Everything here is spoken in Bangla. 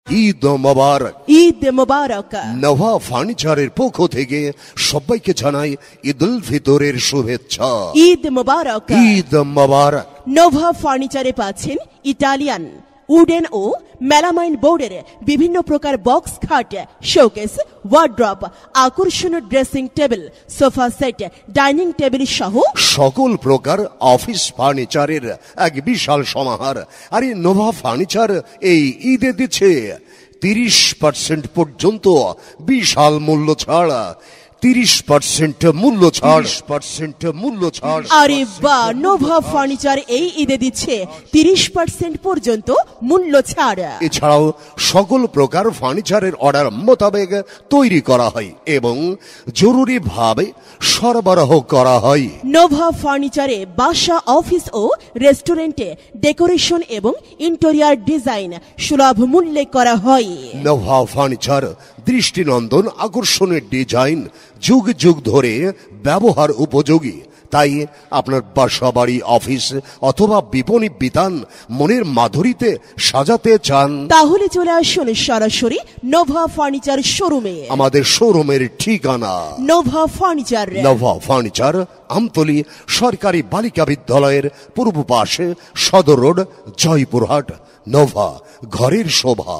ঈদ মোবারক। ঈদ মোবারক। নোভা ফার্নিচারের পক্ষ থেকে সবাইকে জানাই ঈদুল ফিতরের শুভেচ্ছা। ঈদ মোবারক। ঈদ মোবারক। নোভা ফার্নিচারে পাচ্ছেন ইটালিয়ান, উডেন ও মেলামাইন বোর্ডের বিভিন্ন প্রকার বক্স খাট, শোকেস, ওয়ার্ড্রপ, আকর্ষণীয় dressing table, sofa set, dining table সহ সকল প্রকার অফিস ফার্নিচারের এক বিশাল সমাহার। আর এই নোভা ফার্নিচার এই ঈদে দিচ্ছে 30% পর্যন্ত বিশাল মূল্য ছাড়। 30% মূল্য ছাড়। 30% মূল্য ছাড়। আরে বাহ, নোভা ফার্নিচার এই ঈদে দিচ্ছে 30% পর্যন্ত মূল্য ছাড়। এছাড়াও সকল প্রকার ফার্নিচারের অর্ডার মোতাবেক তৈরি করা হয় এবং জরুরিভাবে সরবরাহ করা হয়। নোভা ফার্নিচারে বাসা, অফিস ও রেস্টুরেন্টে ডেকোরেশন এবং ইন্টেরিয়র ডিজাইন সুলভ মূল্যে করা হয়। নোভা ফার্নিচার দৃষ্টিনন্দন আকর্ষণীয় ডিজাইন, যুগ যুগ ধরে ব্যবহার উপযোগী। তাই আপনার বাসা, বাড়ি, অফিস অথবা বিপণী বিতান মনের মাধুরীতে সাজাতে চান, তাহলে চলে আসুন সরাসরি নোভা ফার্নিচার শোরুমে। আমাদের শোরুমের ঠিকানা Nova furniture. Nova furniture, Amtali সরকারি বালিকা বিদ্যালয়ের পূর্ব পাশে, সদর রোড, জয়পুরহাট। নোভা, ঘরের শোভা।